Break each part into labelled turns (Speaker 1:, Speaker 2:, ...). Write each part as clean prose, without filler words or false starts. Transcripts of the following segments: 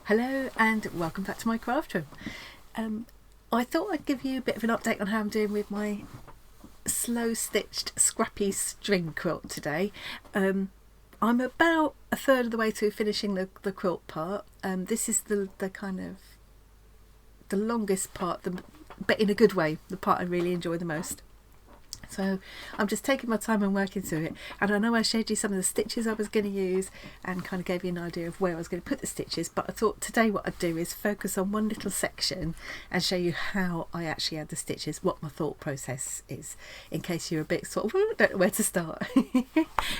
Speaker 1: Hello and welcome back to my craft room. I thought I'd give you a bit of an update on how I'm doing with my slow stitched Scrappy String Quilt today. I'm about a third of the way through finishing the quilt part. This is the kind of the longest part, but in a good way, the part I really enjoy the most. So I'm just taking my time and working through it, and I know I showed you some of the stitches I was going to use and kind of gave you an idea of where I was going to put the stitches, but I thought today what I'd do is focus on one little section and show you how I actually add the stitches, what my thought process is, in case you're a bit sort of don't know where to start.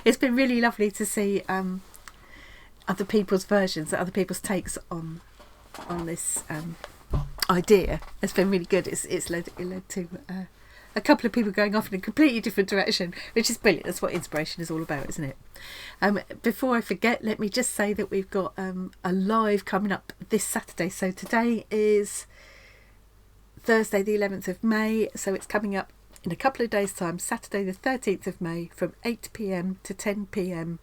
Speaker 1: It's been really lovely to see other people's versions, other people's takes on this idea. It's been really good. It led to a couple of people going off in a completely different direction, which is brilliant. That's what inspiration is all about, isn't it? Before I forget, let me just say that we've got a live coming up this Saturday. So today is Thursday the 11th of May, so it's coming up in a couple of days time, Saturday the 13th of May from 8 p.m. to 10 p.m.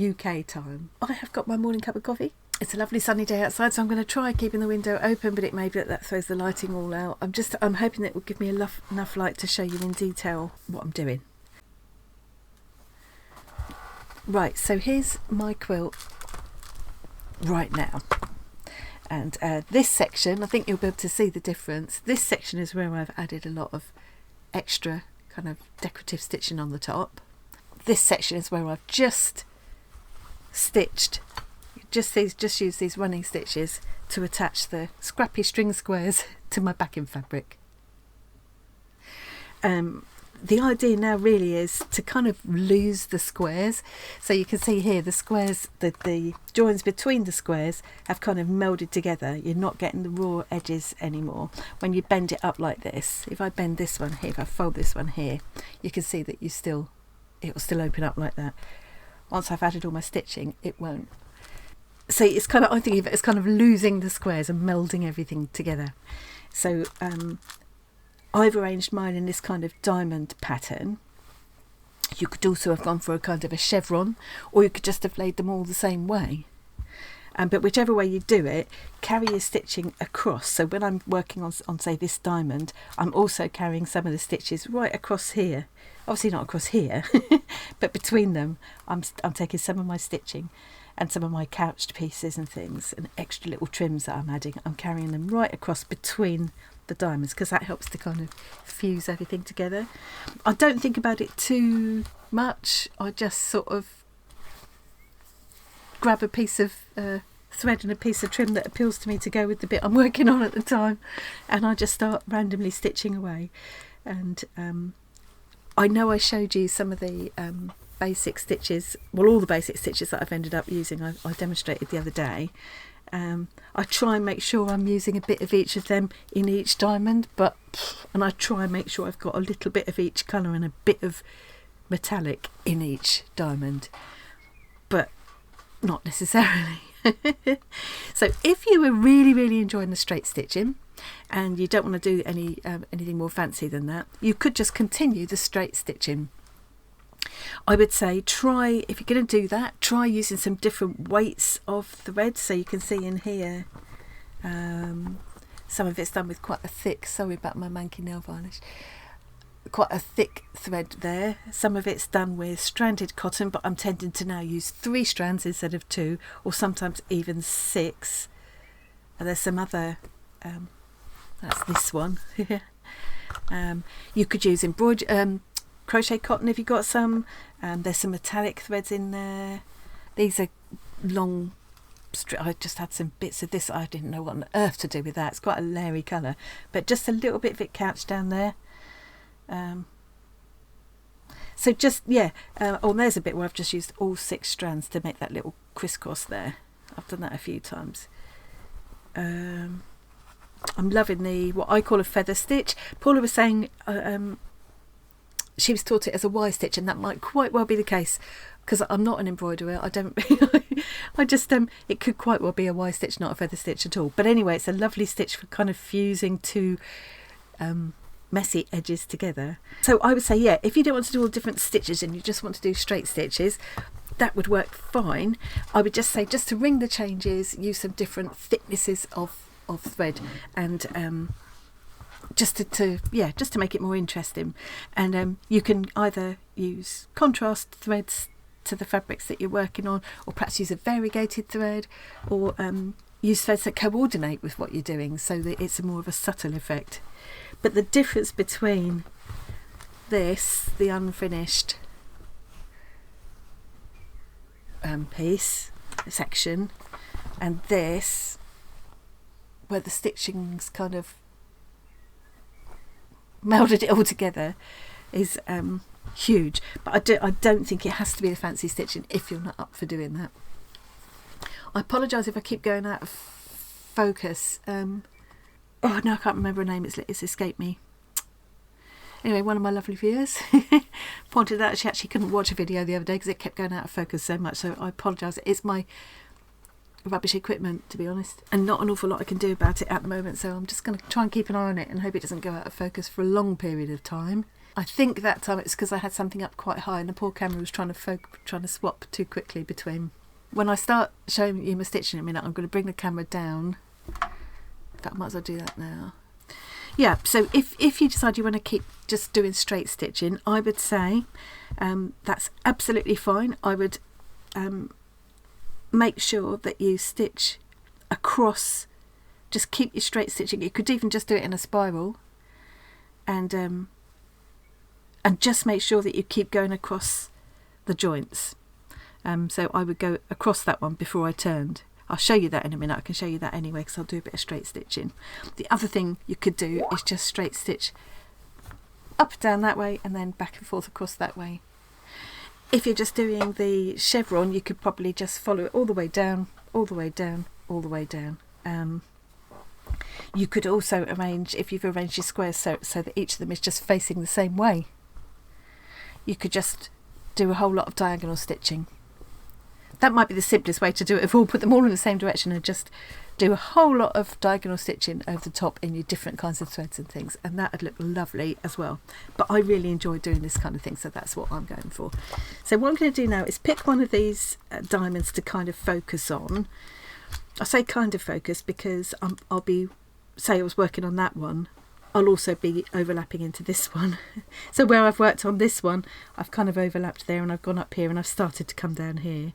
Speaker 1: UK time. I have got my morning cup of coffee. It's a lovely sunny day outside, so I'm going to try keeping the window open, but it may be that throws the lighting all out. I'm hoping that it will give me enough light to show you in detail what I'm doing. Right, so here's my quilt right now. And this section, I think you'll be able to see the difference. This section is where I've added a lot of extra kind of decorative stitching on the top. This section is where I've just stitched just use these running stitches to attach the scrappy string squares to my backing fabric. The idea now really is to kind of lose the squares. So you can see here the squares, the joins between the squares have kind of melded together. You're not getting the raw edges anymore. When you bend it up like this, if I bend this one here, if I fold this one here, you can see that it will still open up like that. Once I've added all my stitching, it won't. So it's kind of, I think of it as kind of losing the squares and melding everything together. So I've arranged mine in this kind of diamond pattern. You could also have gone for a kind of a chevron, or you could just have laid them all the same way. But whichever way you do it, carry your stitching across. So when I'm working on say this diamond, I'm also carrying some of the stitches right across here. Obviously not across here, but between them, I'm taking some of my stitching and some of my couched pieces and things and extra little trims that I'm adding. I'm carrying them right across between the diamonds because that helps to kind of fuse everything together. I don't think about it too much. I just sort of grab a piece of thread and a piece of trim that appeals to me to go with the bit I'm working on at the time, and I just start randomly stitching away. And I know I showed you some of the basic stitches, well, all the basic stitches that I've ended up using. I demonstrated the other day. I try and make sure I'm using a bit of each of them in each diamond, and I try and make sure I've got a little bit of each colour and a bit of metallic in each diamond, but not necessarily. So if you were really enjoying the straight stitching and you don't want to do anything more fancy than that, you could just continue the straight stitching. I would say if you're going to do that, try using some different weights of thread. So you can see in here, some of it's done with quite a thick, sorry about my manky nail varnish, quite a thick thread there. Some of it's done with stranded cotton, but I'm tending to now use 3 strands instead of 2, or sometimes even 6. And there's some other, that's this one. You could use crochet cotton if you've got some. There's some metallic threads in there. These are long. I just had some bits of this. I didn't know what on earth to do with that. It's quite a leery colour, but just a little bit of it couched down there. So just there's a bit where I've just used all 6 strands to make that little crisscross there. I've done that a few times. I'm loving what I call a feather stitch. Paula was saying she was taught it as a Y stitch, and that might quite well be the case because I'm not an embroiderer. It could quite well be a Y stitch, not a feather stitch at all. But anyway, it's a lovely stitch for kind of fusing 2 messy edges together. So I would say, if you don't want to do all different stitches and you just want to do straight stitches, that would work fine. I would just say, just to ring the changes, use some different thicknesses of thread, and just to make it more interesting. And you can either use contrast threads to the fabrics that you're working on, or perhaps use a variegated thread, or use threads that coordinate with what you're doing, so that it's more of a subtle effect. But the difference between this, the unfinished piece section, and this, where the stitching's kind of melded it all together, is huge. But I don't think it has to be the fancy stitching if you're not up for doing that. I apologise if I keep going out of focus. Oh no, I can't remember her name. It's escaped me. Anyway, one of my lovely viewers pointed out she actually couldn't watch a video the other day because it kept going out of focus so much. So I apologise. It's my rubbish equipment, to be honest, and not an awful lot I can do about it at the moment. So I'm just going to try and keep an eye on it and hope it doesn't go out of focus for a long period of time. I think that time it's because I had something up quite high and the poor camera was trying to swap too quickly between. When I start showing you my stitching in a minute, I'm going to bring the camera down. In fact, I might as well do that now. Yeah, so if you decide you want to keep just doing straight stitching, I would say that's absolutely fine. I would make sure that you stitch across, just keep your straight stitching. You could even just do it in a spiral, and just make sure that you keep going across the joints. So I would go across that one before I turned. I'll show you that in a minute. I can show you that anyway because I'll do a bit of straight stitching. The other thing you could do is just straight stitch up down that way and then back and forth across that way. If you're just doing the chevron, you could probably just follow it all the way down, all the way down, all the way down. You could also arrange, if you've arranged your squares so that each of them is just facing the same way, you could just do a whole lot of diagonal stitching. That might be the simplest way to do it of all. Put them all in the same direction and just do a whole lot of diagonal stitching over the top in your different kinds of threads and things, and that would look lovely as well. But I really enjoy doing this kind of thing, so that's what I'm going for. So what I'm going to do now is pick one of these diamonds to kind of focus on. I say kind of focus because I'll be, say I was working on that one, I'll also be overlapping into this one. So where I've worked on this one, I've kind of overlapped there, and I've gone up here and I've started to come down here.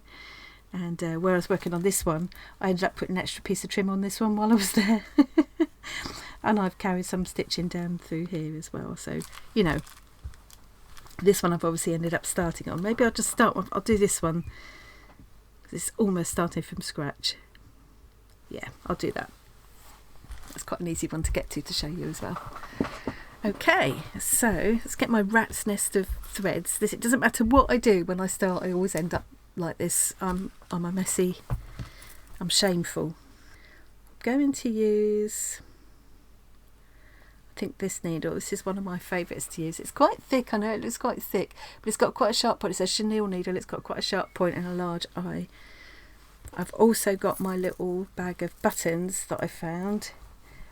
Speaker 1: And where I was working on this one, I ended up putting an extra piece of trim on this one while I was there. And I've carried some stitching down through here as well. So, you know, this one I've obviously ended up starting on. Maybe I'll just start one. I'll do this one. It's almost starting from scratch. Yeah, I'll do that. That's quite an easy one to get to show you as well. Okay, so let's get my rat's nest of threads. It doesn't matter what I do when I start, I always end up like this. I'm a messy, I'm shameful. I'm going to use, I think this needle. This is one of my favourites to use. It's quite thick, I know it looks quite thick, but it's got quite a sharp point. It's a chenille needle, it's got quite a sharp point and a large eye. I've also got my little bag of buttons that I found,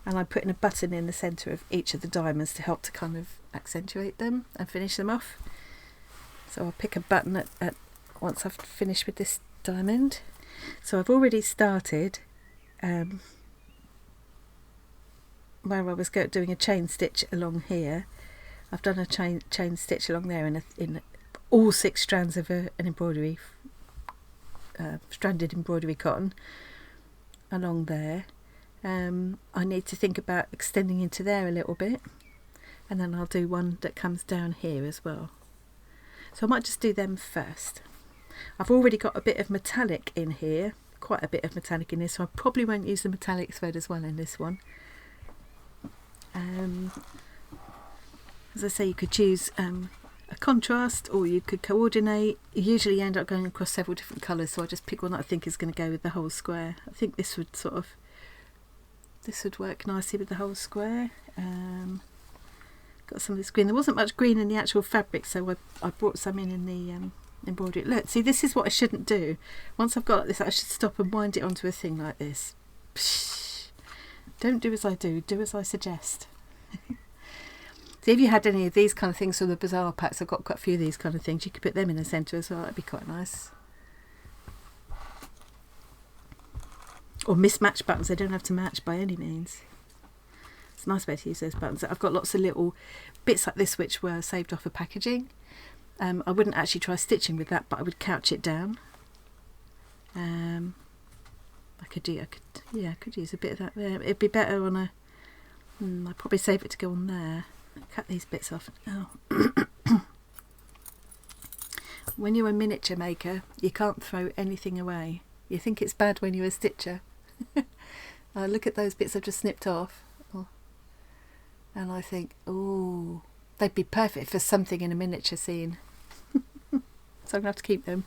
Speaker 1: and I'm putting a button in the centre of each of the diamonds to help to kind of accentuate them and finish them off. So I'll pick a button at once I've finished with this diamond. So I've already started where I was doing a chain stitch along here. I've done a chain stitch along there in all 6 strands of an embroidery, stranded embroidery cotton along there. I need to think about extending into there a little bit, and then I'll do one that comes down here as well. So I might just do them first. I've already got a bit of metallic in here, quite a bit of metallic in this, so I probably won't use the metallic thread as well in this one. As I say, you could choose a contrast, or you could coordinate. You usually end up going across several different colours, so I just pick one that I think is going to go with the whole square. I think this would work nicely with the whole square. Got some of this green. There wasn't much green in the actual fabric, so I brought some in the embroidery. Look, see, this is what I shouldn't do. Once I've got like this, I should stop and wind it onto a thing like this. Psh, don't do as I do as I suggest. So if you had any of these kind of things from the Bazaar packs, I've got quite a few of these kind of things, you could put them in the centre as well. That'd be quite nice. or mismatched buttons. They don't have to match by any means. It's a nice way to use those buttons. I've got lots of little bits like this which were saved off of packaging. I wouldn't actually try stitching with that, but I would couch it down. I could use a bit of that there. It'd be better on a. I'd probably save it to go on there. Cut these bits off. Oh. When you're a miniature maker, you can't throw anything away. You think it's bad when you're a stitcher. Look at those bits I've just snipped off. Oh. And I think, oh, they'd be perfect for something in a miniature scene. So I'm going to have to keep them.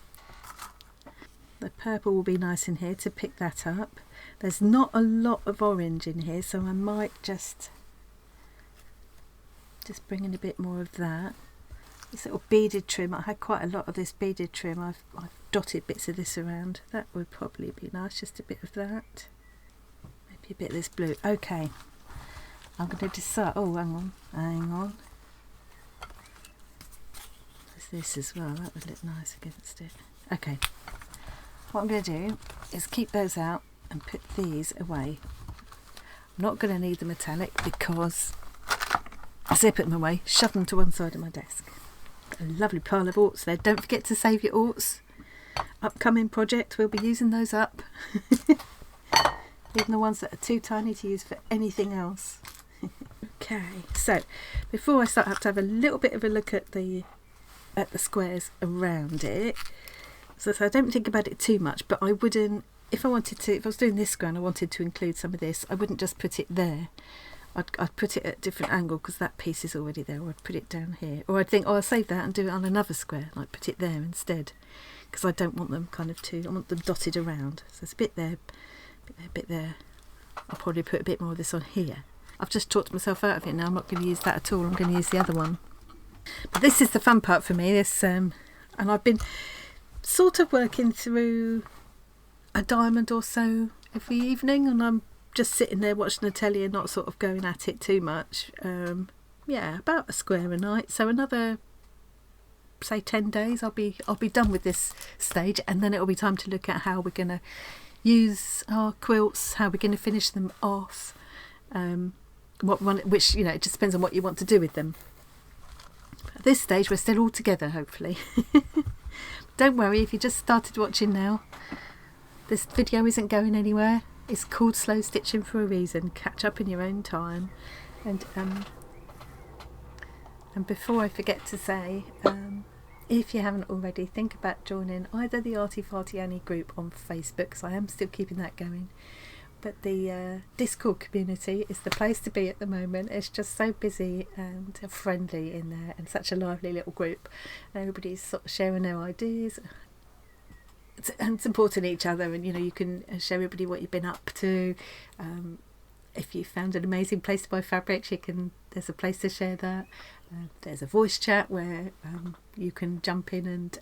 Speaker 1: The purple will be nice in here to pick that up. There's not a lot of orange in here, so I might just bring in a bit more of that. This little beaded trim, I had quite a lot of this beaded trim. I've dotted bits of this around. That would probably be nice, just a bit of that. Maybe a bit of this blue. Okay, I'm going to decide. Oh, hang on. There's this as well, that would look nice against it. Okay, what I'm going to do is keep those out and put these away. I'm not going to need the metallic because I say put them away, shove them to one side of my desk. A lovely pile of orts there. Don't forget to save your orts. Upcoming project, we'll be using those up. Even the ones that are too tiny to use for anything else. Okay, so before I start, I have to have a little bit of a look at the squares around it. So I don't think about it too much, but I wouldn't, if I was doing this square and I wanted to include some of this, I wouldn't just put it there. I'd put it at a different angle because that piece is already there, or I'd put it down here. Or I'd think, oh, I'll save that and do it on another square, like put it there instead. Because I don't want them I want them dotted around. So it's a bit there, bit there. I'll probably put a bit more of this on here. I've just talked myself out of it now. I'm not going to use that at all. I'm going to use the other one. But this is the fun part for me. This and I've been sort of working through a diamond or so every evening, and I'm just sitting there watching the telly and not sort of going at it too much. Yeah, about a square a night. So another, say, 10 days, I'll be done with this stage, and then it'll be time to look at how we're going to use our quilts, how we're going to finish them off. Which it just depends on what you want to do with them. At this stage, we're still all together, hopefully. Don't worry if you just started watching now. This video isn't going anywhere. It's called Slow Stitching for a reason. Catch up in your own time. And before I forget to say, if you haven't already, think about joining either the Arty Farty Annie group on Facebook, because I am still keeping that going. But the Discord community is the place to be at the moment. It's just so busy and friendly in there, and such a lively little group. Everybody's sort of sharing their ideas and supporting each other, and you can show everybody what you've been up to. If you found an amazing place to buy fabrics, there's a place to share that. There's a voice chat where you can jump in and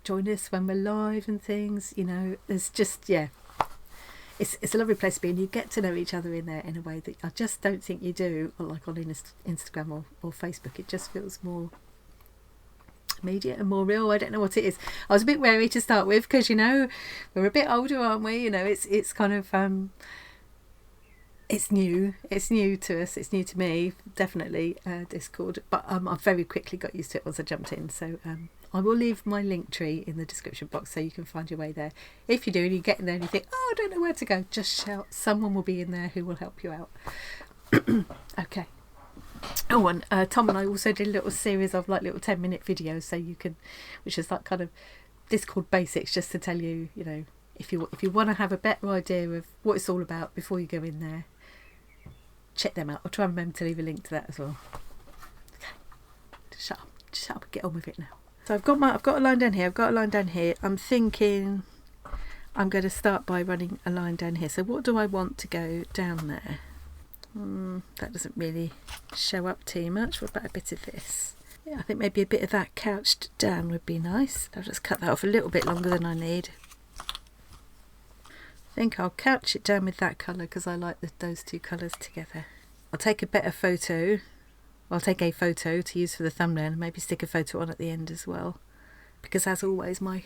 Speaker 1: join us when we're live and things. There's just, yeah, it's a lovely place to be, and you get to know each other in there in a way that I just don't think you do like on Instagram or Facebook. It just feels more immediate and more real. I don't know what it is. I was a bit wary to start with because we're a bit older, aren't we? It's kind of it's new to us, it's new to me, definitely, Discord, but I very quickly got used to it once I jumped in. So I will leave my link tree in the description box so you can find your way there. If you do and you get in there and you think, oh, I don't know where to go, just shout. Someone will be in there who will help you out. Okay. Oh, and Tom and I also did a little series of like little 10-minute videos, so you can, which is like kind of Discord basics, just to tell you, if you want to have a better idea of what it's all about before you go in there, check them out. I'll try and remember to leave a link to that as well. Okay, shut up and get on with it now. So I've got a line down here. I'm thinking I'm going to start by running a line down here. So what do I want to go down there? That doesn't really show up too much. What about a bit of this? Yeah, I think maybe a bit of that couched down would be nice. I'll just cut that off a little bit longer than I need. I think I'll couch it down with that colour because I like those two colours together. I'll take a photo to use for the thumbnail, and maybe stick a photo on at the end as well, because as always my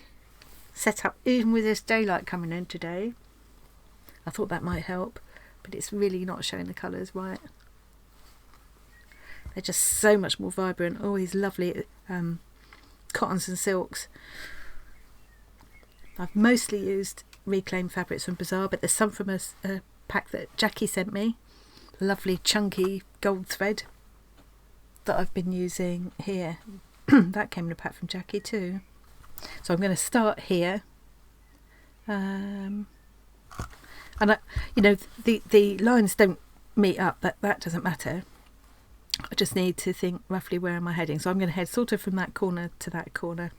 Speaker 1: setup, even with this daylight coming in today, I thought that might help, but it's really not showing the colours right. They're just so much more vibrant. All these lovely cottons and silks. I've mostly used reclaimed fabrics from Bazaar, but there's some from a pack that Jackie sent me. Lovely chunky gold thread that I've been using here. That came in a pack from Jackie too. So I'm going to start here. And you know, the lines don't meet up, but that doesn't matter. I just need to think roughly where am I heading. So I'm going to head sort of from that corner to that corner.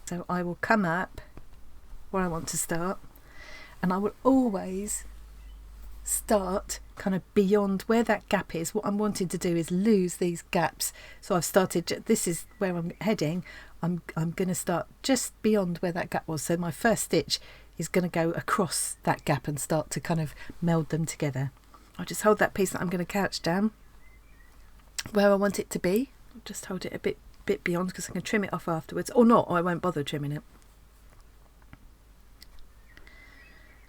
Speaker 1: So I will come up where I want to start, and I will always start kind of beyond where that gap is. What I'm wanting to do is lose these gaps. So I've started, this is where I'm heading. I'm going to start just beyond where that gap was. So my first stitch is going to go across that gap and start to kind of meld them together. I'll just hold that piece that I'm going to couch down where I want it to be. I'll just hold it a bit beyond, because I can trim it off afterwards, or not, or I won't bother trimming it.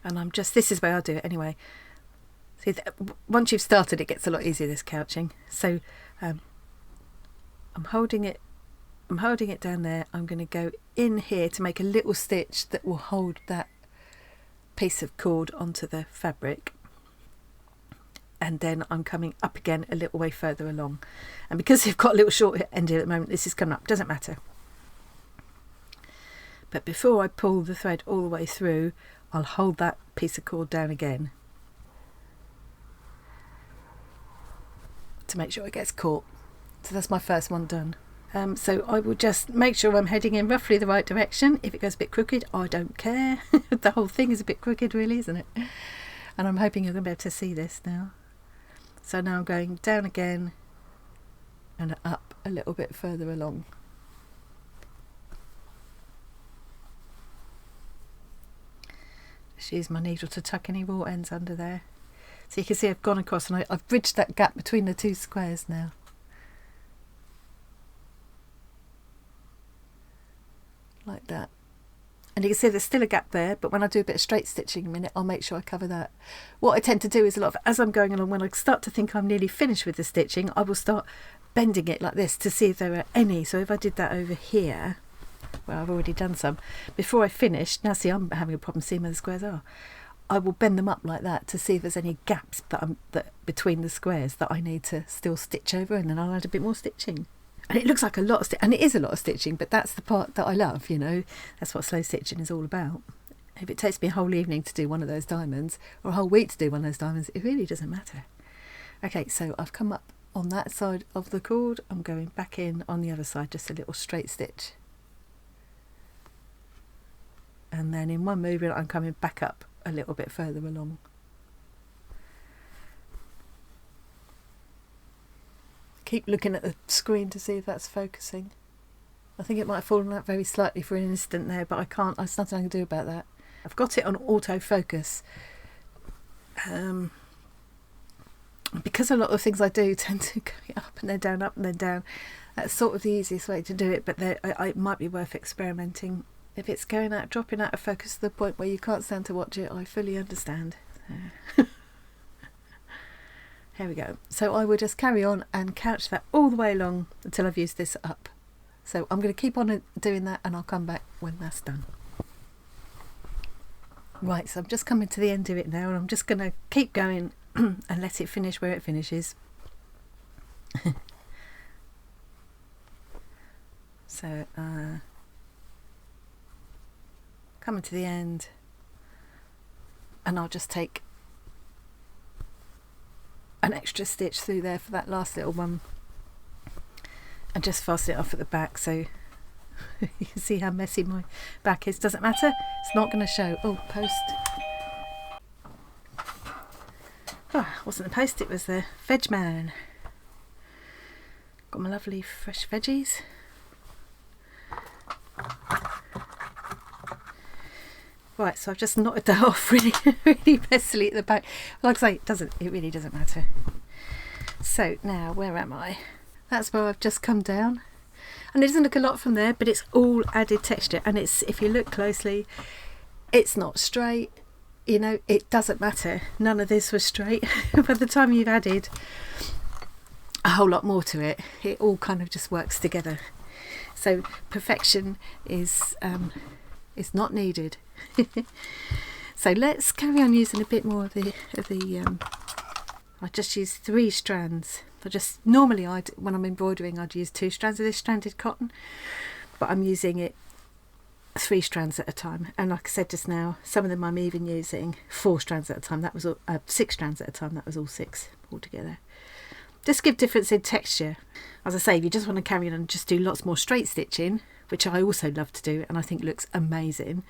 Speaker 1: And this is where I'll do it anyway. See, once you've started, it gets a lot easier, this couching. So I'm holding it down there. I'm going to go in here to make a little stitch that will hold that piece of cord onto the fabric, and then I'm coming up again a little way further along. And because you've got a little short end here at the moment, this is coming up, doesn't matter. But before I pull the thread all the way through, I'll hold that piece of cord down again to make sure it gets caught. So that's my first one done. So I will just make sure I'm heading in roughly the right direction. If it goes a bit crooked, I don't care. The whole thing is a bit crooked really, isn't it? And I'm hoping you're going to be able to see this now. So now I'm going down again and up a little bit further along. Just use my needle to tuck any raw ends under there. So you can see I've gone across, and I've bridged that gap between the two squares now. Like that. And you can see there's still a gap there, but when I do a bit of straight stitching in a minute, I'll make sure I cover that. What I tend to do is as I'm going along, when I start to think I'm nearly finished with the stitching, I will start bending it like this to see if there are any. So if I did that over here, where I've already done some, before I finish, now see I'm having a problem seeing where the squares are, I will bend them up like that to see if there's any gaps that between the squares that I need to still stitch over, and then I'll add a bit more stitching. And it looks like a lot of and it is a lot of stitching, but that's the part that I love, you know. That's what slow stitching is all about. If it takes me a whole evening to do one of those diamonds, or a whole week to do one of those diamonds, it really doesn't matter. Okay, so I've come up on that side of the cord. I'm going back in on the other side, just a little straight stitch. And then in one movement, I'm coming back up a little bit further along. Keep looking at the screen to see if that's focusing. I think it might have fallen out very slightly for an instant there, but I can't. There's nothing I can do about that. I've got it on autofocus. Because a lot of things I do tend to go up and then down, up and then down. That's sort of the easiest way to do it, but it might be worth experimenting. If it's dropping out of focus to the point where you can't stand to watch it, I fully understand. Here we go. So I will just carry on and couch that all the way along until I've used this up. So I'm going to keep on doing that, and I'll come back when that's done. Right, so I'm just coming to the end of it now, and I'm just going to keep going and let it finish where it finishes. So coming to the end, and I'll just take an extra stitch through there for that last little one, and just fasten it off at the back, so you can see how messy my back is. Doesn't matter, it's not going to show. Oh, post. Oh, it wasn't the post, it was the veg man. Got my lovely fresh veggies. Right, so I've just knotted that off really messily at the back. Like I say, it really doesn't matter. So now, where am I? That's where I've just come down. And it doesn't look a lot from there, but it's all added texture. And it's, if you look closely, it's not straight. You know, it doesn't matter. None of this was straight. By the time you've added a whole lot more to it, it all kind of just works together. So perfection is not needed. So let's carry on using a bit more of the I just use 3 strands. Normally when I'm embroidering, I'd use 2 strands of this stranded cotton, but I'm using it 3 strands at a time. And like I said just now, some of them I'm even using 4 strands at a time. That was all, 6 strands at a time. That was all 6 altogether. Just give difference in texture. As I say, if you just want to carry on and just do lots more straight stitching, which I also love to do and I think looks amazing.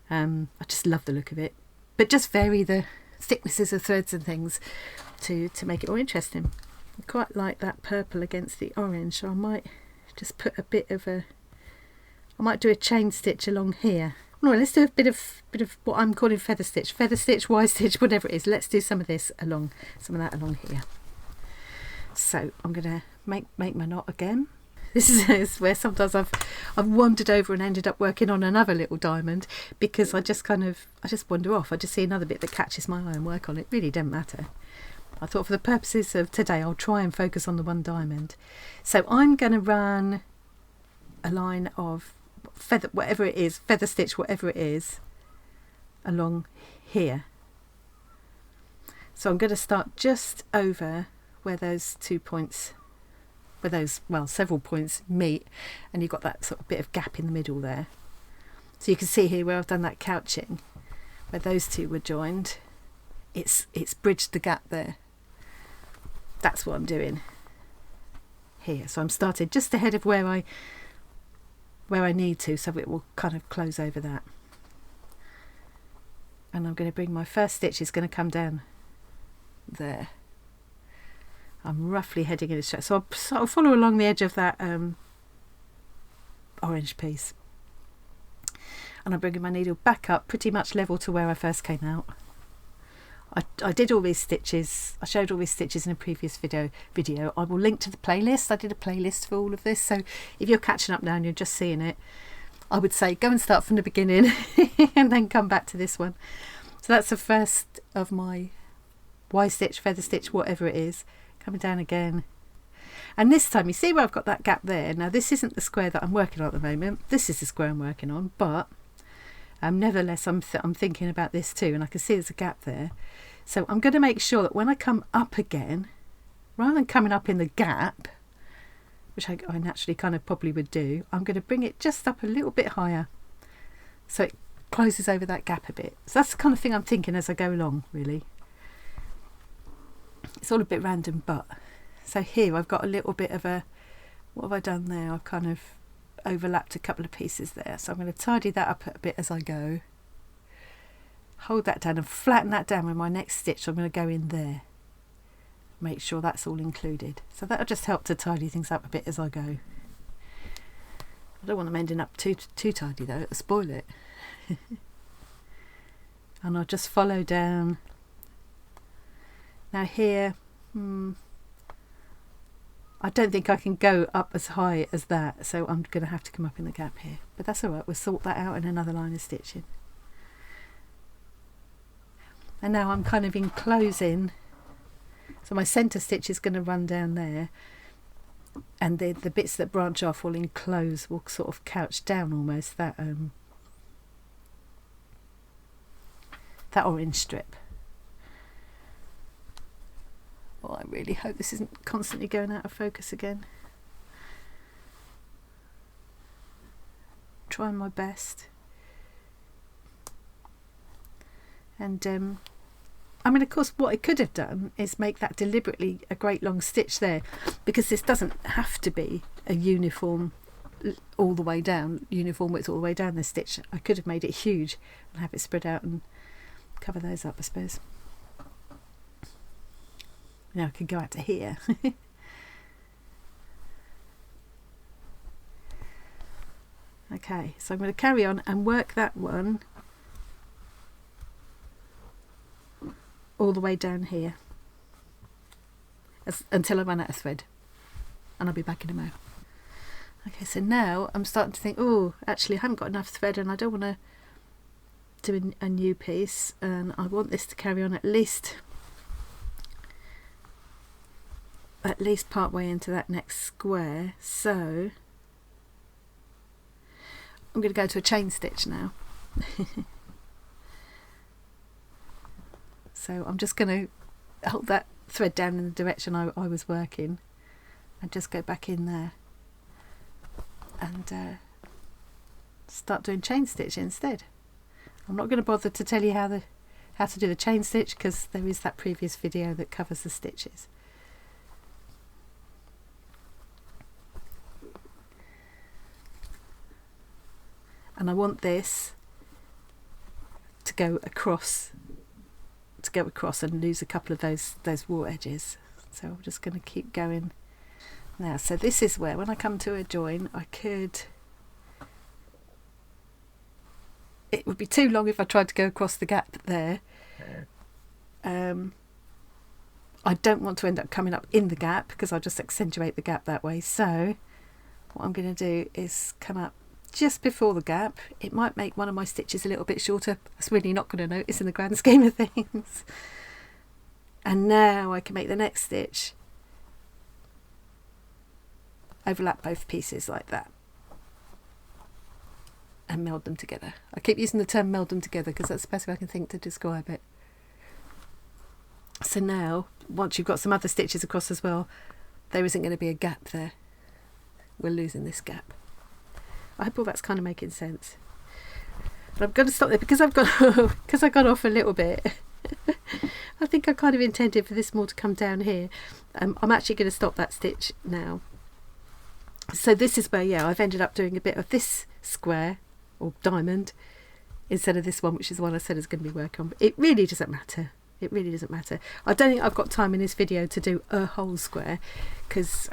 Speaker 1: I just love the look of it. But just vary the thicknesses of threads and things to make it more interesting. I quite like that purple against the orange, so I might just put a bit of I might do a chain stitch along here. No, let's do a bit of what I'm calling feather stitch, Y stitch, whatever it is. Let's do some of that along here. So I'm gonna make my knot again. This is where sometimes I've wandered over and ended up working on another little diamond, because I just wander off. I just see another bit that catches my eye and work on it. Really doesn't matter. I thought for the purposes of today, I'll try and focus on the one diamond. So I'm going to run a line of feather stitch, whatever it is, along here. So I'm going to start just over where those 2 points, several points meet, and you've got that sort of bit of gap in the middle there. So you can see here where I've done that couching, where those 2 were joined. It's bridged the gap there. That's what I'm doing here. So I'm started just ahead of where I need to, so it will kind of close over that. And I'm going to bring my first stitch, is going to come down there. I'm roughly heading in a straight, so I'll follow along the edge of that orange piece. And I'm bringing my needle back up pretty much level to where I first came out. I did all these stitches, I showed all these stitches in a previous video. I will link to the playlist. I did a playlist for all of this, so if you're catching up now and you're just seeing it, I would say go and start from the beginning and then come back to this one. So that's the first of my Y stitch, feather stitch, whatever it is, coming down again. And this time, you see where I've got that gap there. Now this isn't the square that I'm working on at the moment, this is the square I'm working on, but nevertheless I'm thinking about this too, and I can see there's a gap there. So I'm going to make sure that when I come up again, rather than coming up in the gap, which I naturally kind of probably would do, I'm going to bring it just up a little bit higher so it closes over that gap a bit. So that's the kind of thing I'm thinking as I go along, really. It's all a bit random, but so here I've got a little bit of what have I done there? I've kind of overlapped a couple of pieces there, so I'm going to tidy that up a bit as I go. Hold that down and flatten that down with my next stitch. So I'm going to go in there, make sure that's all included. So that'll just help to tidy things up a bit as I go. I don't want them ending up too tidy though, it'll spoil it. And I'll just follow down. Now here, I don't think I can go up as high as that, so I'm going to have to come up in the gap here. But that's alright, we'll sort that out in another line of stitching. And now I'm kind of enclosing, so my centre stitch is going to run down there, and the bits that branch off will enclose, will sort of couch down almost that orange strip. Well, I really hope this isn't constantly going out of focus again. Trying my best. And I mean, of course, what I could have done is make that deliberately a great long stitch there, because this doesn't have to be a uniform all the way down, uniform width all the way down this stitch. I could have made it huge and have it spread out and cover those up, I suppose. Now I can go out to here. Okay, so I'm going to carry on and work that one all the way down here until I run out of thread, and I'll be back in a moment. Okay, so now I'm starting to think, oh, actually I haven't got enough thread and I don't want to do a new piece, and I want this to carry on at least part way into that next square. So I'm going to go to a chain stitch now. So I'm just going to hold that thread down in the direction I was working and just go back in there and start doing chain stitch instead. I'm not going to bother to tell you how to do the chain stitch, because there is that previous video that covers the stitches. And I want this to go across and lose a couple of those raw edges. So I'm just going to keep going now. So this is where, when I come to a join, it would be too long if I tried to go across the gap there. I don't want to end up coming up in the gap, because I'll just accentuate the gap that way. So what I'm going to do is come up just before the gap. It might make one of my stitches a little bit shorter. That's really not going to notice in the grand scheme of things. And now I can make the next stitch overlap both pieces like that and meld them together. I keep using the term meld them together because that's the best way I can think to describe it. So now, once you've got some other stitches across as well, there isn't going to be a gap there. We're losing this gap. I hope all that's kind of making sense. But I'm going to stop there because I got off a little bit. I think I kind of intended for this more to come down here. I'm actually going to stop that stitch now. So this is where, yeah, I've ended up doing a bit of this square or diamond instead of this one, which is the one I said is going to be working on. But it really doesn't matter. It really doesn't matter. I don't think I've got time in this video to do a whole square, because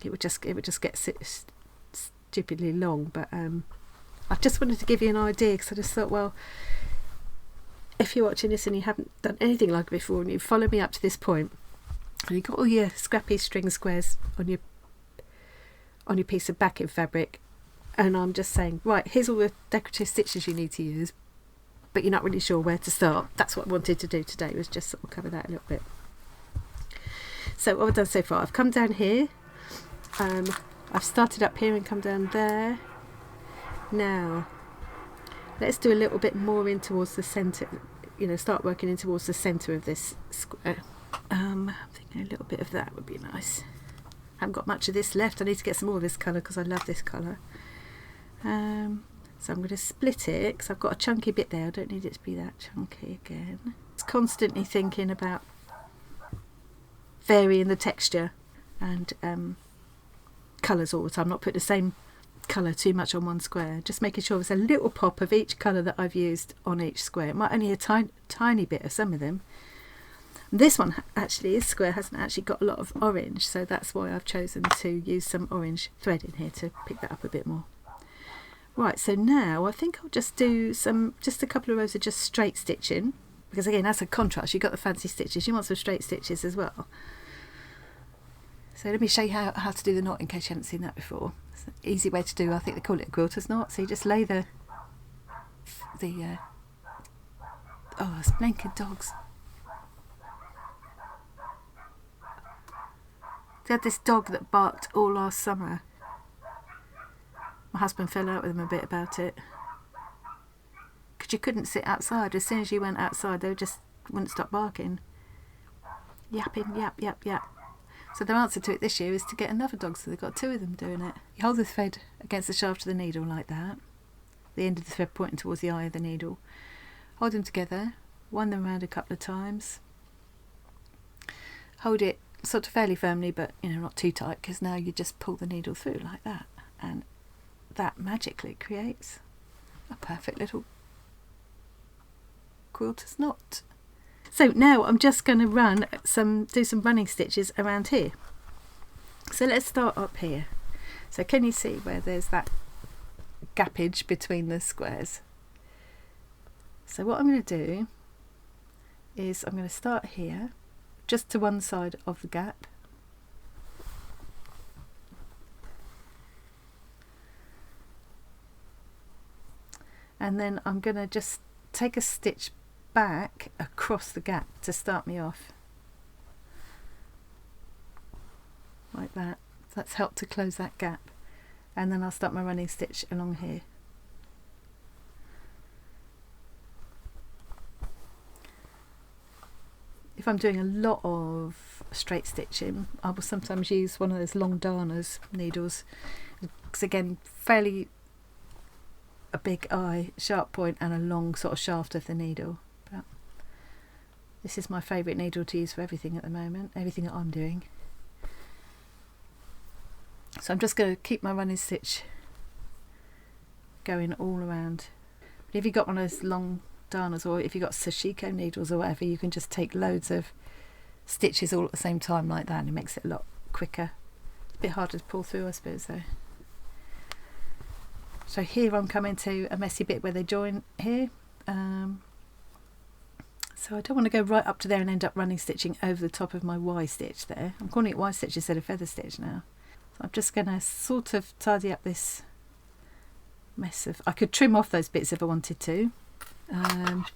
Speaker 1: it would just get stupidly long. But I just wanted to give you an idea, because I just thought, well, if you're watching this and you haven't done anything like it before and you follow me up to this point and you've got all your scrappy string squares on your piece of backing fabric, and I'm just saying, right, here's all the decorative stitches you need to use, but you're not really sure where to start. That's what I wanted to do today, was just sort of cover that a little bit. So what I've done so far, I've come down here, I've started up here and come down there. Now let's do a little bit more in towards the centre, start working in towards the centre of this square. I'm thinking a little bit of that would be nice. I haven't got much of this left. I need to get some more of this colour because I love this colour. So I'm going to split it because I've got a chunky bit there. I don't need it to be that chunky again. It's constantly thinking about varying the texture and colours all the time. Not put the same colour too much on one square. Just making sure there's a little pop of each colour that I've used on each square. It might only a tiny bit of some of them. This one actually, this square hasn't actually got a lot of orange, so that's why I've chosen to use some orange thread in here to pick that up a bit more. Right, so now I think I'll just do just a couple of rows of just straight stitching, because again, as a contrast, you've got the fancy stitches, you want some straight stitches as well. So let me show you how to do the knot in case you haven't seen that before. It's an easy way to do, I think they call it a quilter's knot. So you just lay oh, it's blinking dogs. They had this dog that barked all last summer. My husband fell out with him a bit about it, because you couldn't sit outside. As soon as you went outside, they just wouldn't stop barking. Yapping, yap, yap, yap. So their answer to it this year is to get another dog, so they've got two of them doing it. You hold the thread against the shaft of the needle like that, the end of the thread pointing towards the eye of the needle. Hold them together, wind them around a couple of times. Hold it sort of fairly firmly, but not too tight, because now you just pull the needle through like that, and that magically creates a perfect little quilter's knot. So now I'm just going to do some running stitches around here. So let's start up here. So can you see where there's that gappage between the squares? So what I'm going to do is I'm going to start here, just to one side of the gap, and then I'm going to just take a stitch back across the gap to start me off, like that. That's helped to close that gap, and then I'll start my running stitch along here. If I'm doing a lot of straight stitching, I will sometimes use one of those long darners needles, because again, fairly a big eye, sharp point, and a long sort of shaft of the needle. But this is my favourite needle to use for everything at the moment, everything that I'm doing. So I'm just going to keep my running stitch going all around. But if you've got one of those long darners, or if you've got sashiko needles or whatever, you can just take loads of stitches all at the same time like that, and it makes it a lot quicker. It's a bit harder to pull through, I suppose, though. So here I'm coming to a messy bit where they join here. So I don't want to go right up to there and end up running stitching over the top of my Y stitch there. I'm calling it Y stitch instead of feather stitch now. So I'm just going to sort of tidy up this mess of... I could trim off those bits if I wanted to. But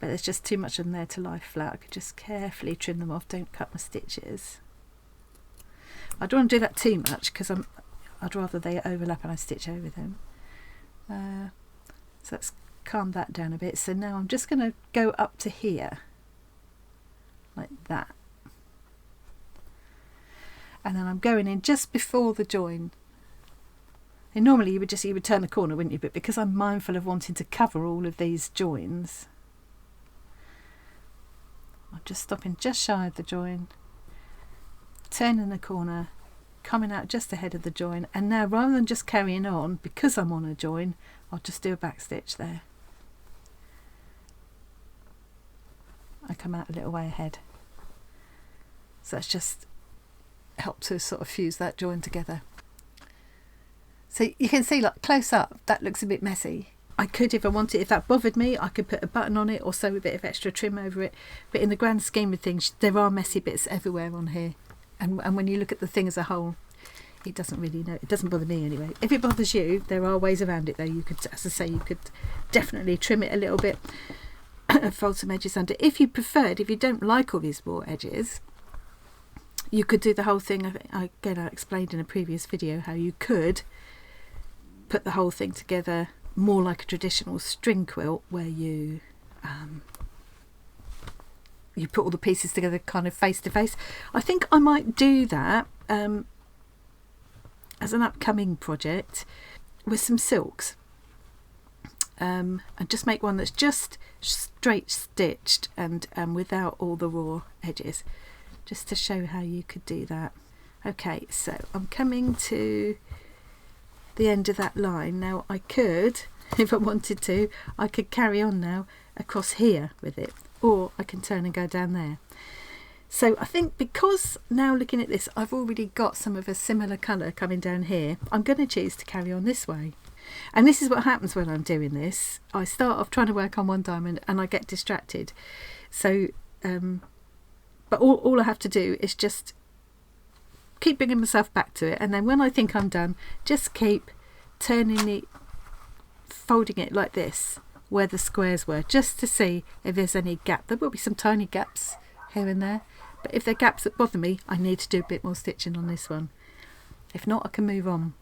Speaker 1: there's just too much in there to lie flat. I could just carefully trim them off, don't cut my stitches. I don't want to do that too much because I'd rather they overlap and I stitch over them. So let's calm that down a bit. So now I'm just going to go up to here like that, and then I'm going in just before the join. And normally you would turn the corner, wouldn't you? But because I'm mindful of wanting to cover all of these joins, I'm just stopping just shy of the join, turning the corner, coming out just ahead of the join, and now rather than just carrying on, because I'm on a join, I'll just do a back stitch there. I come out a little way ahead. So that's just helped to sort of fuse that join together. So you can see, like, close up, that looks a bit messy. I could, if I wanted, if that bothered me, I could put a button on it or sew a bit of extra trim over it. But in the grand scheme of things, there are messy bits everywhere on here. And when you look at the thing as a whole, it doesn't really know. It doesn't bother me anyway. If it bothers you, there are ways around it though. You could, as I say, you could definitely trim it a little bit, fold some edges under. If you preferred, if you don't like all these raw edges, you could do the whole thing. Again, I explained in a previous video how you could put the whole thing together more like a traditional string quilt, where you put all the pieces together kind of face to face. I think I might do that as an upcoming project with some silks, and just make one that's just straight stitched and without all the raw edges, just to show how you could do that. Okay, so I'm coming to the end of that line now. I could, if I wanted to, I could carry on now across here with it, or I can turn and go down there. So I think, because now looking at this, I've already got some of a similar colour coming down here, I'm going to choose to carry on this way. And this is what happens when I'm doing this. I start off trying to work on one diamond and I get distracted. So but all I have to do is just keep bringing myself back to it, and then when I think I'm done, just keep turning it, folding it like this where the squares were, just to see if there's any gap. There will be some tiny gaps here and there, but if they're gaps that bother me, I need to do a bit more stitching on this one. If not, I can move on.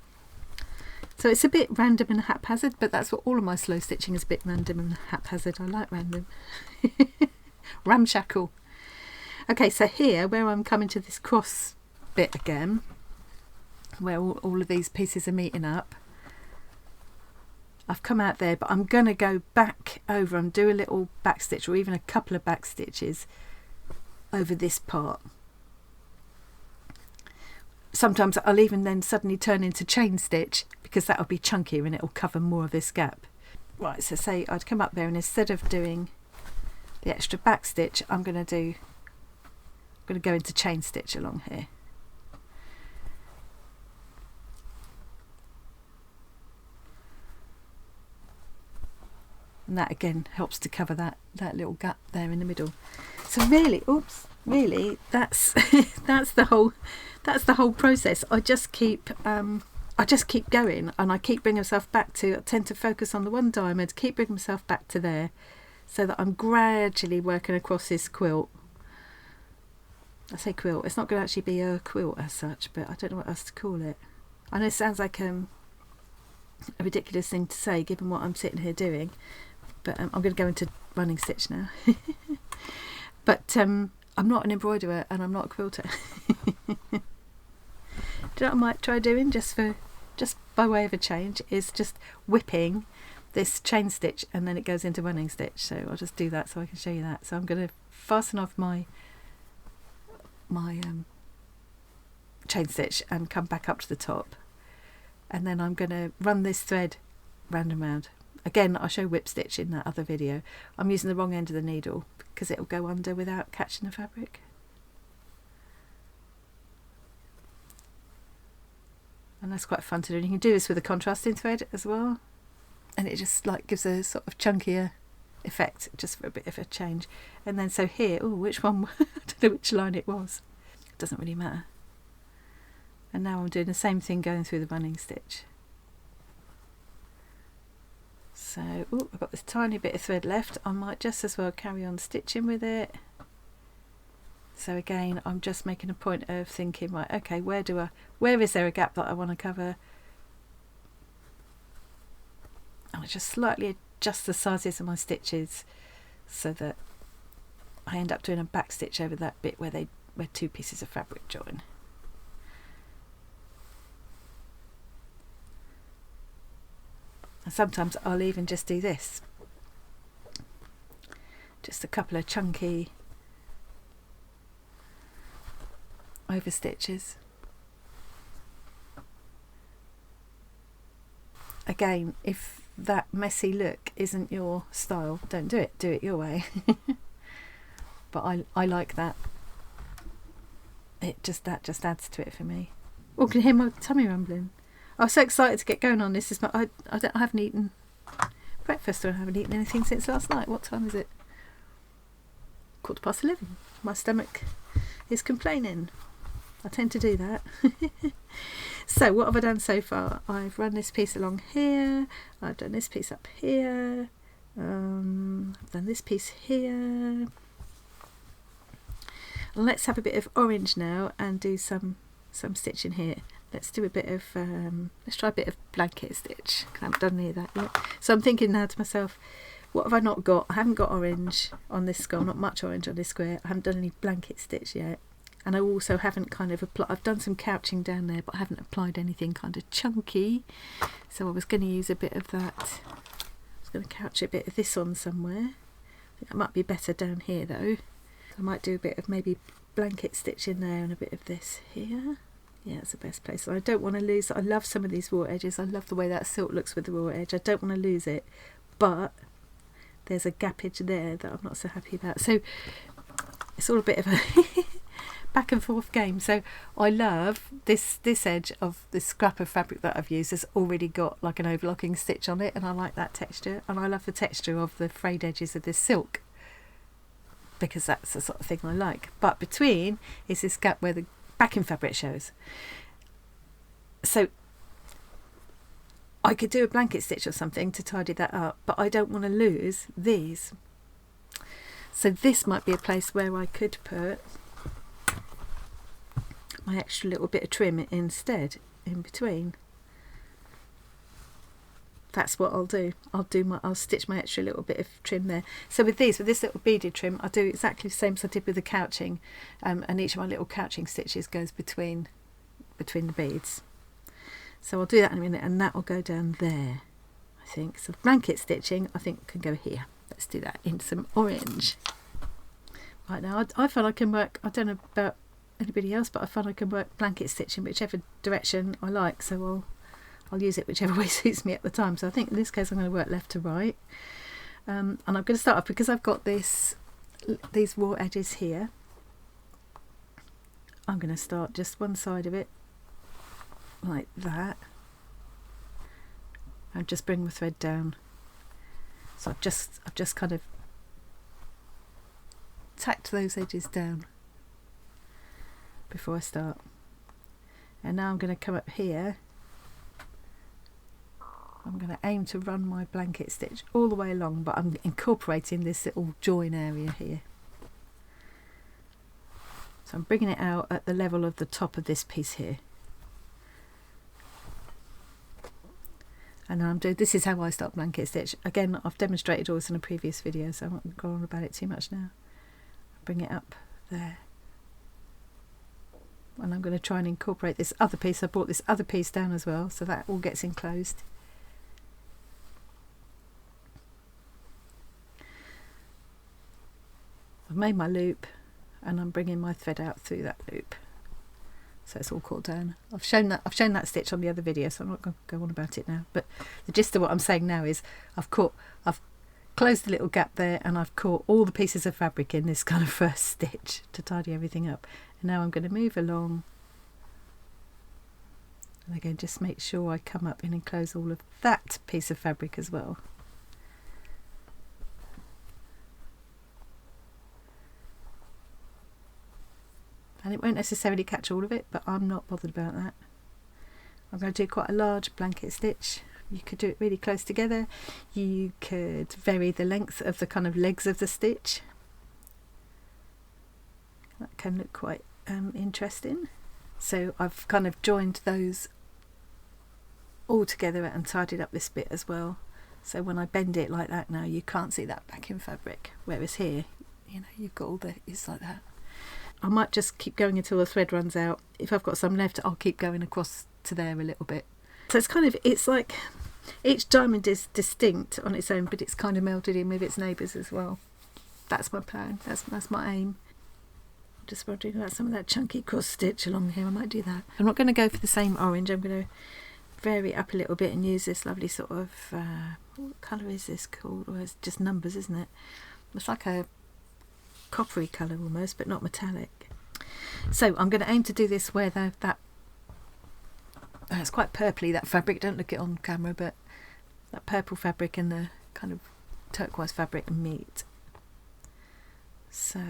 Speaker 1: So it's a bit random and haphazard, but that's what all of my slow stitching is, a bit random and haphazard. I like random. Ramshackle. Okay, so here, where I'm coming to this cross bit again, where all of these pieces are meeting up, I've come out there, but I'm going to go back over and do a little back stitch, or even a couple of back stitches over this part. Sometimes I'll even then suddenly turn into chain stitch, because that'll be chunkier and it'll cover more of this gap. Right, so say I'd come up there, and instead of doing the extra back stitch, I'm going to go into chain stitch along here. And that again helps to cover that little gap there in the middle. So really, that's that's the whole process. I just keep I just keep going, and I keep bringing myself back to, I tend to focus on the one diamond, keep bringing myself back to there, so that I'm gradually working across this quilt. I say quilt, it's not going to actually be a quilt as such, but I don't know what else to call it. I know it sounds like a ridiculous thing to say given what I'm sitting here doing, but I'm going to go into running stitch now. But I'm not an embroiderer and I'm not a quilter. Do you know what I might try doing, just by way of a change, is just whipping this chain stitch and then it goes into running stitch. So I'll just do that so I can show you that. So I'm going to fasten off my chain stitch and come back up to the top, and then I'm going to run this thread round and round. Again, I'll show whip stitch in that other video. I'm using the wrong end of the needle because it'll go under without catching the fabric. And that's quite fun to do. And you can do this with a contrasting thread as well, and it just like gives a sort of chunkier effect just for a bit of a change. And then so here, oh, which one? I don't know which line it was. It doesn't really matter. And now I'm doing the same thing going through the running stitch. So, oh, I've got this tiny bit of thread left. I might just as well carry on stitching with it. So again, I'm just making a point of thinking, right, okay, where is there a gap that I want to cover? And I just slightly adjust the sizes of my stitches so that I end up doing a back stitch over that bit where two pieces of fabric join. And sometimes I'll even just do this, just a couple of chunky over stitches. Again, if that messy look isn't your style, don't do it. Do it your way. But I like that. That just adds to it for me. Oh, can you hear my tummy rumbling? I was so excited to get going on this. I haven't eaten breakfast, or I haven't eaten anything since last night. What time is it? 11:15. My stomach is complaining. I tend to do that. So what have I done so far? I've run this piece along here. I've done this piece up here. I've done this piece here. And let's have a bit of orange now and do some stitching here. Let's do a bit of let's try a bit of blanket stitch. I haven't done any of that yet. So I'm thinking now to myself, what have I not got? I haven't got orange on this square, not much orange on this square. I haven't done any blanket stitch yet. And I also haven't kind of applied, I've done some couching down there, but I haven't applied anything kind of chunky. So I was going to use a bit of that. I was going to couch a bit of this on somewhere. I think that might be better down here though. I might do a bit of maybe blanket stitch in there and a bit of this here. Yeah, it's the best place. So I don't want to lose, I love some of these raw edges. I love the way that silk looks with the raw edge. I don't want to lose it, but there's a gappage there that I'm not so happy about. So it's all a bit of a back and forth game. So I love this edge of this scrap of fabric that I've used has already got like an overlocking stitch on it, and I like that texture, and I love the texture of the frayed edges of this silk because that's the sort of thing I like. But between is this gap where the backing fabric shows. So I could do a blanket stitch or something to tidy that up, but I don't want to lose these. So this might be a place where I could put my extra little bit of trim instead in between. That's what I'll do. I'll stitch my extra little bit of trim there. So with this little beaded trim, I'll do exactly the same as I did with the couching, and each of my little couching stitches goes between the beads. So I'll do that in a minute, and that will go down there, I think. So blanket stitching, I think, can go here. Let's do that in some orange. Right now, I find I can work, I don't know about anybody else, but I find I can work blanket stitching whichever direction I like. So I'll use it whichever way suits me at the time. So I think in this case I'm going to work left to right, and I'm going to start off because I've got these raw edges here. I'm going to start just one side of it like that and just bring the thread down. So I've just kind of tacked those edges down before I start, and now I'm going to come up here I'm going to aim to run my blanket stitch all the way along, but I'm incorporating this little join area here. So I'm bringing it out at the level of the top of this piece here. And I'm doing, this is how I start blanket stitch. Again, I've demonstrated all this in a previous video, so I won't go on about it too much now. Bring it up there. And I'm going to try and incorporate this other piece. I brought this other piece down as well, so that all gets enclosed. I've made my loop and I'm bringing my thread out through that loop, so it's all caught down. I've shown that stitch on the other video, so I'm not going to go on about it now. But the gist of what I'm saying now is I've closed the little gap there, and I've caught all the pieces of fabric in this kind of first stitch to tidy everything up. And now I'm going to move along, and again just make sure I come up and enclose all of that piece of fabric as well. And it won't necessarily catch all of it, but I'm not bothered about that. I'm going to do quite a large blanket stitch. You could do it really close together. You could vary the length of the kind of legs of the stitch. That can look quite interesting. So I've kind of joined those all together and tidied up this bit as well. So when I bend it like that now, you can't see that backing fabric. Whereas here, you know, you've got all the, it's like that. I might just keep going until the thread runs out. If I've got some left, I'll keep going across to there a little bit. So it's kind of, it's like each diamond is distinct on its own, but it's kind of melded in with its neighbours as well. That's my plan. That's my aim. I'm just wondering about some of that chunky cross stitch along here. I might do that. I'm not going to go for the same orange. I'm going to vary it up a little bit and use this lovely sort of what colour is this called? Well, it's just numbers, isn't it? It's like a coppery colour almost, but not metallic. So I'm going to aim to do this where that it's quite purpley, that fabric. Don't look it on camera, but that purple fabric and the kind of turquoise fabric meet. So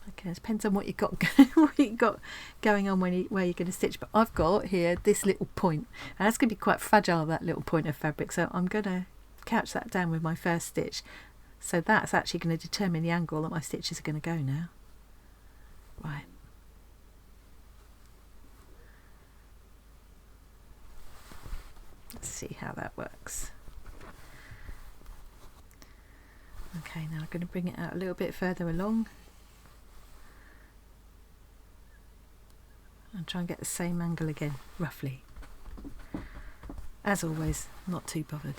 Speaker 1: okay, it depends on what you got going on where you're going to stitch. But I've got here this little point, and that's going to be quite fragile, that little point of fabric. So I'm going to couch that down with my first stitch. So that's actually going to determine the angle that my stitches are going to go now. Right. Let's see how that works. Okay, now I'm going to bring it out a little bit further along and try and get the same angle again, roughly. As always, not too bothered.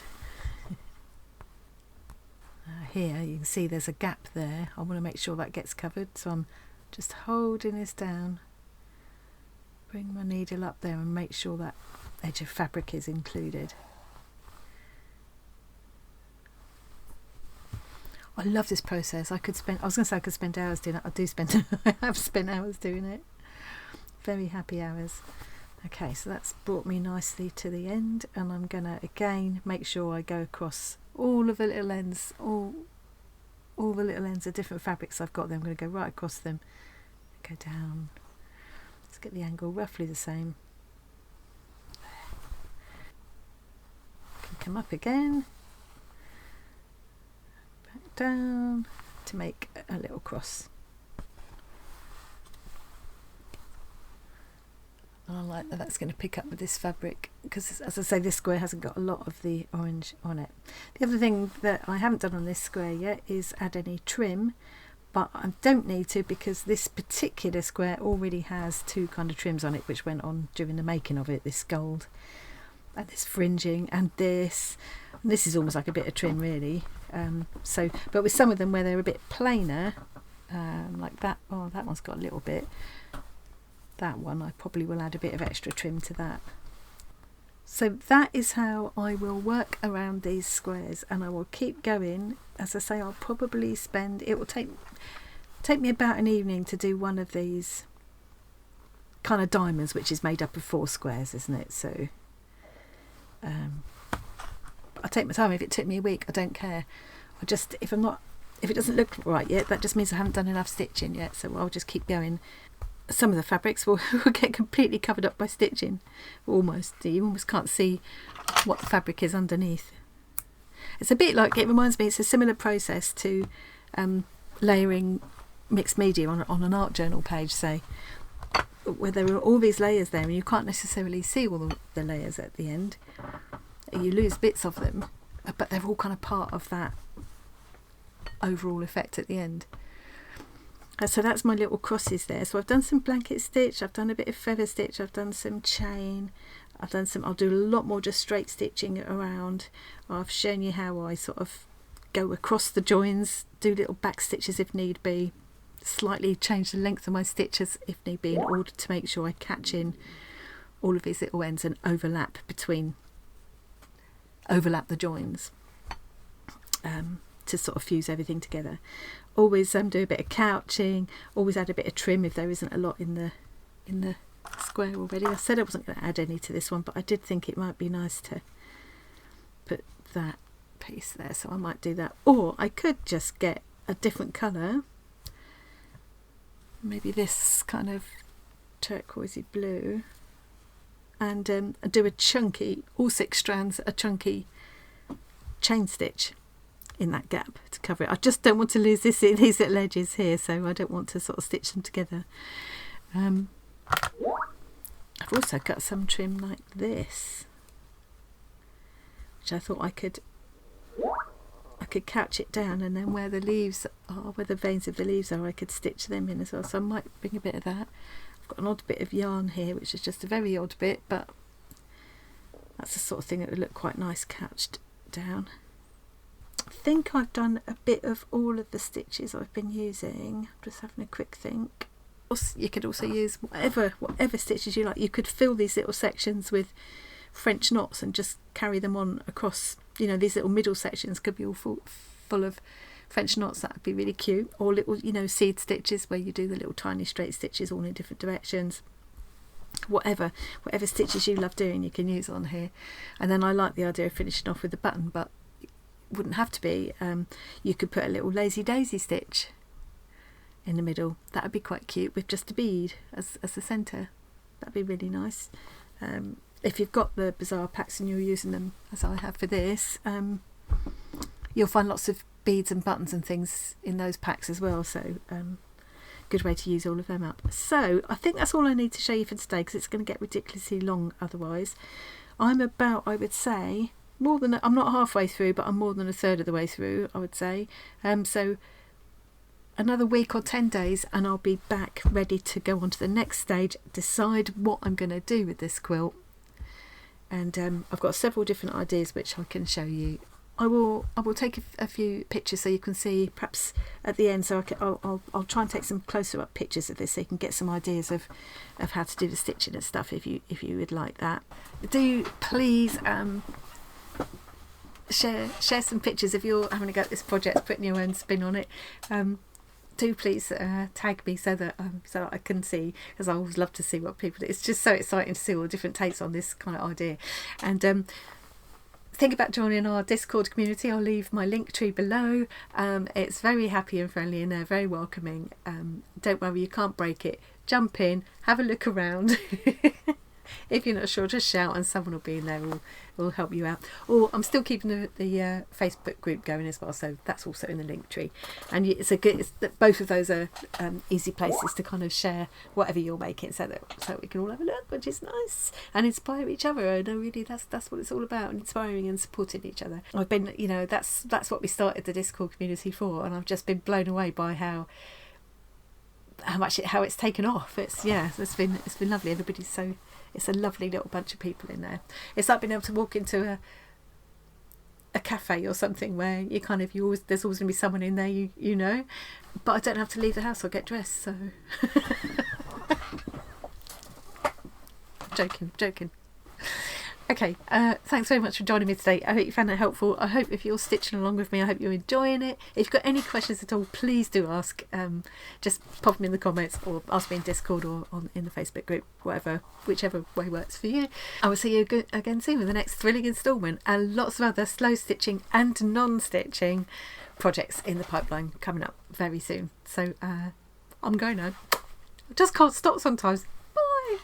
Speaker 1: Here you can see there's a gap there. I want to make sure that gets covered, so I'm just holding this down, bring my needle up there and make sure that edge of fabric is included. I love this process. I was going to say I could spend hours doing it. I have spent hours doing it. Very happy hours. Okay, so that's brought me nicely to the end, and I'm going to again make sure I go across all of the little ends, all the little ends of different fabrics I've got there. I'm going to go right across them, go down. Let's get the angle roughly the same. Can come up again, back down to make a little cross. And I like that that's going to pick up with this fabric, because as I say, this square hasn't got a lot of the orange on it. The other thing that I haven't done on this square yet is add any trim, but I don't need to, because this particular square already has two kind of trims on it which went on during the making of it, this gold and this fringing and this. And this is almost like a bit of trim really. But with some of them where they're a bit plainer, like that, oh, that one's got a little bit. That one I probably will add a bit of extra trim to that. So that is how I will work around these squares, and I will keep going. As I say, I'll probably spend, it will take me about an evening to do one of these kind of diamonds, which is made up of 4 squares, isn't it? So I take my time. If it took me a week, I don't care. I just, if it doesn't look right yet, that just means I haven't done enough stitching yet, so I'll just keep going. some of the fabrics will get completely covered up by stitching. Almost. You almost can't see what the fabric is underneath. It's a bit like, it reminds me, it's a similar process to layering mixed media on an art journal page, say, where there are all these layers there and you can't necessarily see all the layers at the end. You lose bits of them, but they're all kind of part of that overall effect at the end. So that's my little crosses there. So I've done some blanket stitch, I've done a bit of feather stitch, I've done some chain, I'll do a lot more just straight stitching around. I've shown you how I sort of go across the joins, do little back stitches if need be, slightly change the length of my stitches if need be, in order to make sure I catch in all of these little ends and overlap the joins, to sort of fuse everything together. Always do a bit of couching, always add a bit of trim if there isn't a lot in the square already. I said I wasn't going to add any to this one, but I did think it might be nice to put that piece there, so I might do that. Or I could just get a different colour, maybe this kind of turquoisey blue, and do a chunky, all 6 strands, a chunky chain stitch in that gap to cover it. I just don't want to lose these little edges here, so I don't want to sort of stitch them together. I've also got some trim like this, which I thought I could couch it down, and then where the leaves are, where the veins of the leaves are, I could stitch them in as well. So I might bring a bit of that. I've got an odd bit of yarn here, which is just a very odd bit, but that's the sort of thing that would look quite nice couched down. I think I've done a bit of all of the stitches I've been using. I'm just having a quick think. You could also use whatever stitches you like. You could fill these little sections with French knots and just carry them on across. You know, these little middle sections could be all full of French knots. That would be really cute. Or little, you know, seed stitches where you do the little tiny straight stitches all in different directions. Whatever stitches you love doing, you can use on here. And then I like the idea of finishing off with a button, but wouldn't have to be. You could put a little lazy daisy stitch in the middle. That would be quite cute with just a bead as the centre. That'd be really nice. If you've got the bazaar packs and you're using them as I have for this, you'll find lots of beads and buttons and things in those packs as well, so good way to use all of them up. So I think that's all I need to show you for today, because it's going to get ridiculously long otherwise. I'm about, I would say, I'm not halfway through, but I'm more than a third of the way through, I would say. So another week or 10 days and I'll be back ready to go on to the next stage, decide what I'm going to do with this quilt. And I've got several different ideas which I can show you. I will take a few pictures so you can see, perhaps at the end, so I'll try and take some closer up pictures of this so you can get some ideas of how to do the stitching and stuff if you would like that. Do please share some pictures if you're having a go at this project, putting your own spin on it. Do please tag me so that I can see, because I always love to see what people do. It's just so exciting to see all the different takes on this kind of idea. And think about joining our Discord community. I'll leave my link tree below. It's very happy and friendly and they're very welcoming. Don't worry, you can't break it. Jump in, have a look around. If you're not sure, just shout and someone will be in there who will help you out. Or I'm still keeping the Facebook group going as well, so that's also in the link tree. And both of those are easy places to kind of share whatever you're making, so we can all have a look, which is nice, and inspire each other. And really, that's what it's all about, inspiring and supporting each other. I've been, that's what we started the Discord community for, and I've just been blown away by how it's taken off. It's been lovely. Everybody's it's a lovely little bunch of people in there. It's like being able to walk into a cafe or something where there's always going to be someone in there you know, but I don't have to leave the house or get dressed, so joking. Okay, thanks very much for joining me today. I hope you found it helpful. I hope if you're stitching along with me, I hope you're enjoying it. If you've got any questions at all, please do ask. Just pop them in the comments or ask me in Discord or in the Facebook group, whichever way works for you. I will see you again soon with the next thrilling instalment and lots of other slow stitching and non-stitching projects in the pipeline coming up very soon. So I'm going now. I just can't stop sometimes. Bye.